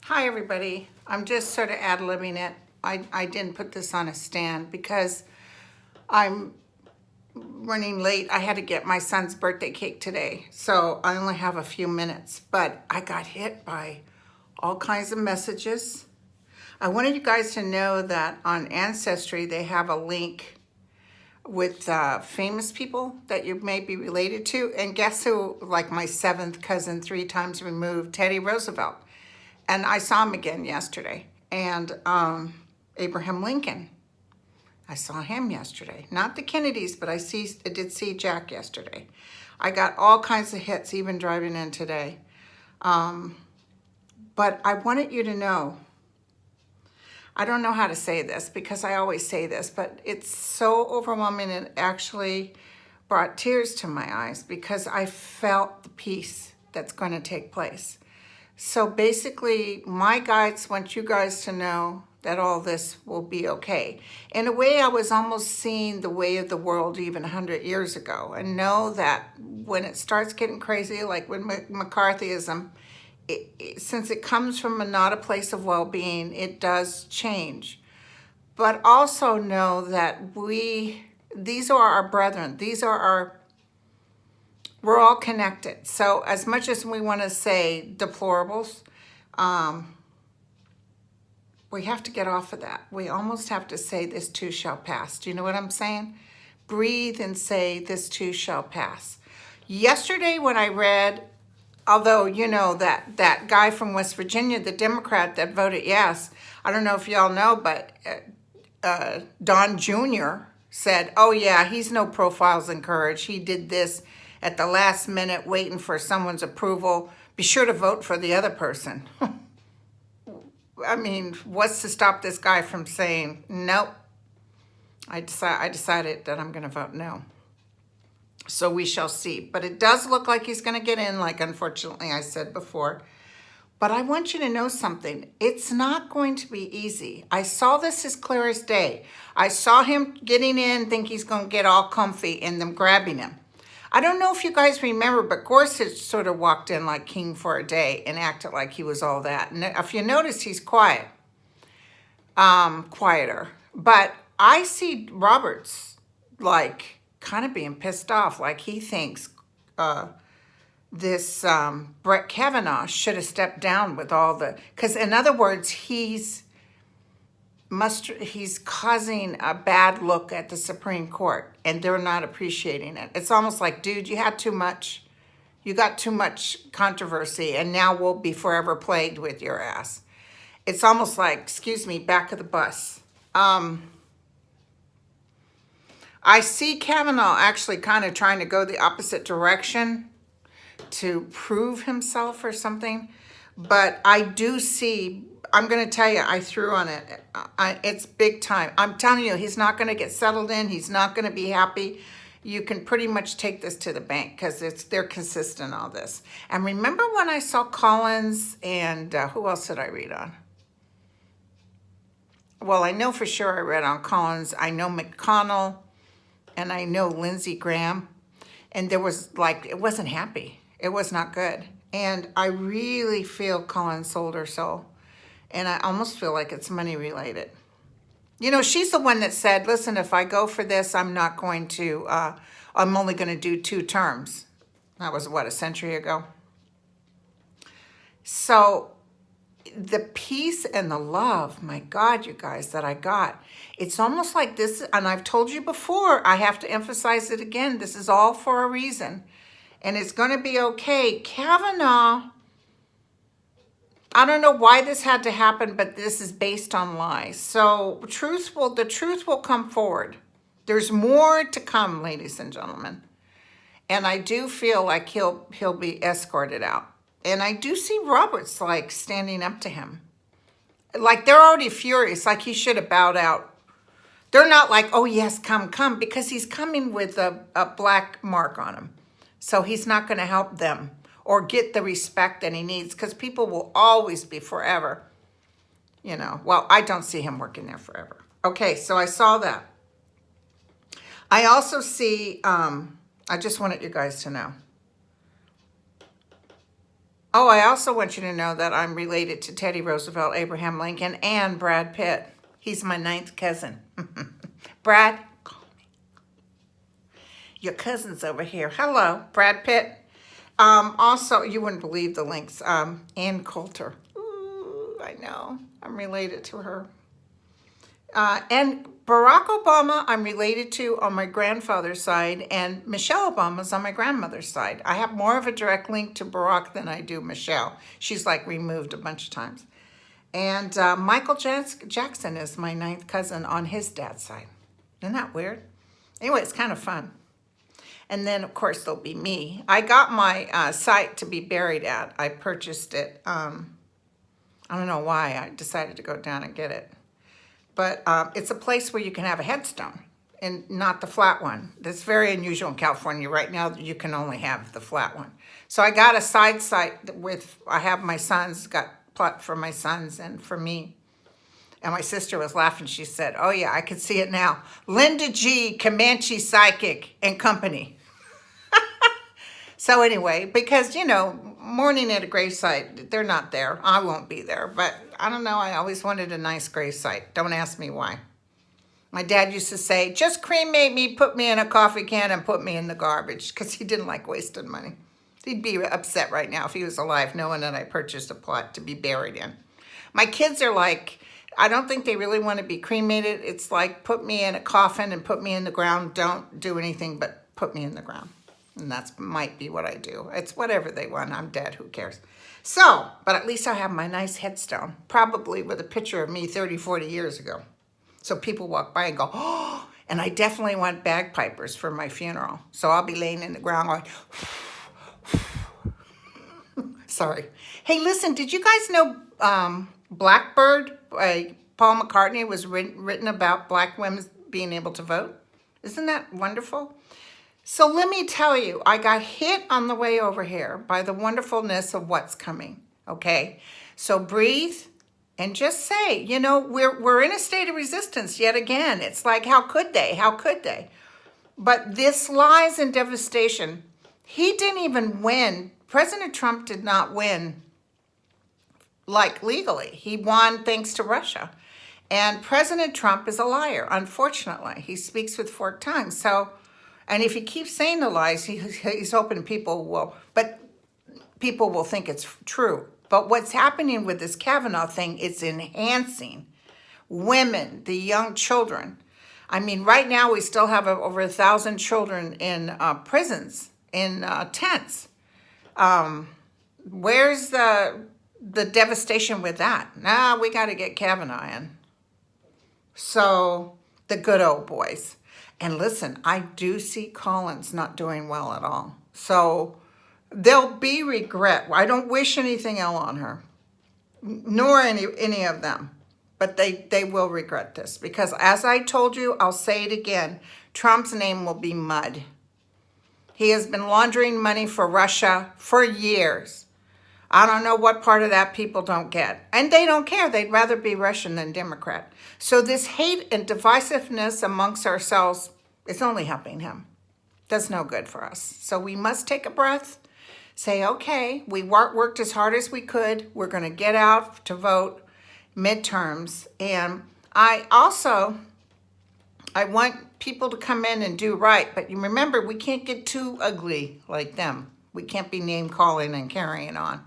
Hi, everybody. I'm just sort of ad-libbing it. I didn't put this on a stand because I'm running late. I had to get my son's birthday cake today, so I only have a few minutes. But I got hit by all kinds of messages. I wanted you guys to know that on Ancestry, they have a link with famous people that you may be related to. And guess who, like my seventh cousin, 3 times removed, Teddy Roosevelt. And I saw him again yesterday. And Abraham Lincoln, I saw him yesterday. Not the Kennedys, but I did see Jack yesterday. I got all kinds of hits, even driving in today. But I wanted you to know, I don't know how to say this because I always say this, but it's so overwhelming. It actually brought tears to my eyes because I felt the peace that's going to take place. So basically, my guides want you guys to know that all this will be okay. In a way, I was almost seeing the way of the world even 100 years ago, and know that when it starts getting crazy, like with McCarthyism, since it comes from not a place of well-being, it does change. But also know that these are our brethren. We're all connected. So as much as we want to say deplorables, we have to get off of that. We almost have to say this too shall pass. Do you know what I'm saying? Breathe and say this too shall pass. Yesterday when I read, although you know that guy from West Virginia, the Democrat that voted yes, I don't know if y'all know, but Don Jr. said, oh yeah, he's no profiles in courage. He did this at the last minute waiting for someone's approval. Be sure to vote for the other person. I mean, what's to stop this guy from saying, nope, I decided that I'm going to vote no. So we shall see. But it does look like he's going to get in, like unfortunately I said before. But I want you to know something. It's not going to be easy. I saw this as clear as day. I saw him getting in, think he's going to get all comfy, and them grabbing him. I don't know if you guys remember, but Gorsuch sort of walked in like king for a day and acted like he was all that. And if you notice, he's quiet, quieter. But I see Roberts like kind of being pissed off, like he thinks this Brett Kavanaugh should have stepped down with all the, because in other words, he's causing a bad look at the Supreme Court, and they're not appreciating it. It's almost like, dude, you had too much. You got too much controversy, and now we'll be forever plagued with your ass. It's almost like, excuse me, back of the bus. I see Kavanaugh actually kind of trying to go the opposite direction to prove himself or something. But I do see, I'm going to tell you, I threw on it. It's big time. I'm telling you, he's not going to get settled in. He's not going to be happy. You can pretty much take this to the bank because they're consistent on this. And remember when I saw Collins and who else did I read on? Well, I know for sure I read on Collins. I know McConnell and I know Lindsey Graham. And there was like, it wasn't happy. It was not good. And I really feel Collins sold her soul. And I almost feel like it's money related. You know, she's the one that said, listen, if I go for this, I'm not going to, I'm only going to do 2 terms. That was, what, a century ago? So the peace and the love, my God, you guys, that I got, it's almost like this, and I've told you before, I have to emphasize it again, this is all for a reason. And it's going to be okay. Kavanaugh, I don't know why this had to happen, but this is based on lies. So the truth will come forward. There's more to come, ladies and gentlemen. And I do feel like he'll be escorted out. And I do see Roberts like standing up to him. Like they're already furious, like he should have bowed out. They're not like, oh yes, come, because he's coming with a black mark on him. So he's not going to help them or get the respect that he needs, because people will always be forever. You know, well, I don't see him working there forever. Okay, so I saw that. I also see, I just wanted you guys to know. Oh, I also want you to know that I'm related to Teddy Roosevelt, Abraham Lincoln, and Brad Pitt. He's my ninth cousin. Brad, your cousin's over here. Hello, Brad Pitt. Also, you wouldn't believe the links. Ann Coulter. Ooh, I know. I'm related to her. And Barack Obama, I'm related to on my grandfather's side, and Michelle Obama's on my grandmother's side. I have more of a direct link to Barack than I do Michelle. She's like removed a bunch of times. And Michael Jackson is my ninth cousin on his dad's side. Isn't that weird? Anyway, it's kind of fun. And then, of course, there'll be me. I got my site to be buried at. I purchased it. I don't know why. I decided to go down and get it. But it's a place where you can have a headstone and not the flat one. That's very unusual in California. Right now, you can only have the flat one. So I got a side site with, I have my sons, got plot for my sons and for me. And my sister was laughing. She said, oh yeah, I can see it now. Linda G, Comanche Psychic and Company. So anyway, because, you know, mourning at a gravesite, they're not there. I won't be there. But I don't know. I always wanted a nice gravesite. Don't ask me why. My dad used to say, just cremate me, put me in a coffee can, and put me in the garbage, because he didn't like wasting money. He'd be upset right now if he was alive, knowing that I purchased a plot to be buried in. My kids are like, I don't think they really want to be cremated. It's like, put me in a coffin and put me in the ground. Don't do anything but put me in the ground. And that's might be what I do. It's whatever they want. I'm dead. Who cares? So, but at least I have my nice headstone, probably with a picture of me 30, 40 years ago. So people walk by and go, oh, and I definitely want bagpipers for my funeral. So I'll be laying in the ground going, sorry. Hey, listen, did you guys know Blackbird by Paul McCartney was written about black women being able to vote? Isn't that wonderful? So let me tell you, I got hit on the way over here by the wonderfulness of what's coming, okay? So breathe and just say, you know, we're in a state of resistance yet again. It's like, how could they? How could they? But this lies and devastation. He didn't even win. President Trump did not win, like, legally. He won thanks to Russia. And President Trump is a liar, unfortunately. He speaks with forked tongue. So, and if he keeps saying the lies, he's hoping people will think it's true. But what's happening with this Kavanaugh thing, it's enhancing women, the young children. I mean, right now we still have over 1,000 children in prisons, in tents. Where's the devastation with that? Nah, we got to get Kavanaugh in. So, the good old boys. And listen, I do see Collins not doing well at all. So there'll be regret. I don't wish anything ill on her, nor any of them. But they will regret this. Because as I told you, I'll say it again, Trump's name will be mud. He has been laundering money for Russia for years. I don't know what part of that people don't get. And they don't care. They'd rather be Russian than Democrat. So this hate and divisiveness amongst ourselves is only helping him. Does no good for us. So we must take a breath, say, okay, we worked as hard as we could. We're going to get out to vote midterms. And I want people to come in and do right. But you remember, we can't get too ugly like them. We can't be name calling and carrying on.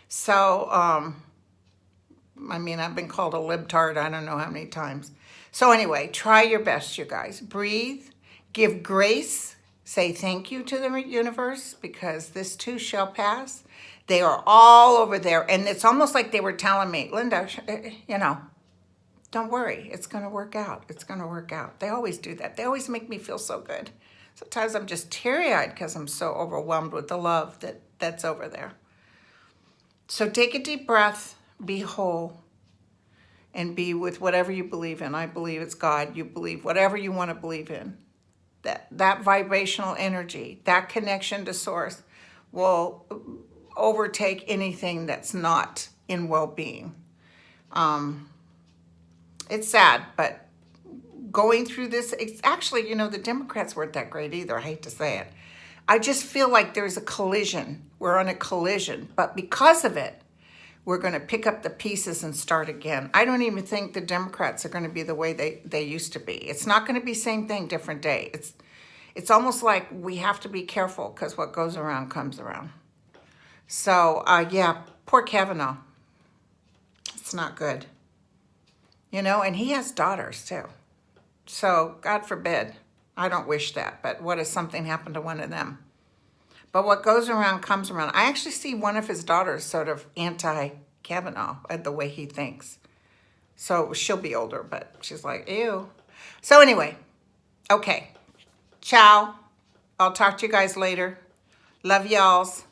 So, I mean, I've been called a libtard I don't know how many times. So anyway, try your best, you guys. Breathe, give grace, say thank you to the universe, because this too shall pass. They are all over there. And it's almost like they were telling me, Linda, you know, don't worry. It's going to work out. It's going to work out. They always do that. They always make me feel so good. Sometimes I'm just teary-eyed because I'm so overwhelmed with the love that's over there. So take a deep breath, be whole, and be with whatever you believe in. I believe it's God. You believe whatever you want to believe in. That vibrational energy, that connection to source will overtake anything that's not in well-being. It's sad, but going through this, it's actually, you know, the Democrats weren't that great either. I hate to say it. I just feel like there's a collision. We're on a collision. But because of it, we're going to pick up the pieces and start again. I don't even think the Democrats are going to be the way they used to be. It's not going to be same thing, different day. It's almost like we have to be careful because what goes around comes around. So, yeah, poor Kavanaugh. It's not good. You know, and he has daughters too. So, God forbid. I don't wish that, but what if something happened to one of them? But what goes around comes around. I actually see one of his daughters sort of anti-Kavanaugh at the way he thinks. So she'll be older, but she's like, ew. So anyway, okay. Ciao. I'll talk to you guys later. Love y'alls.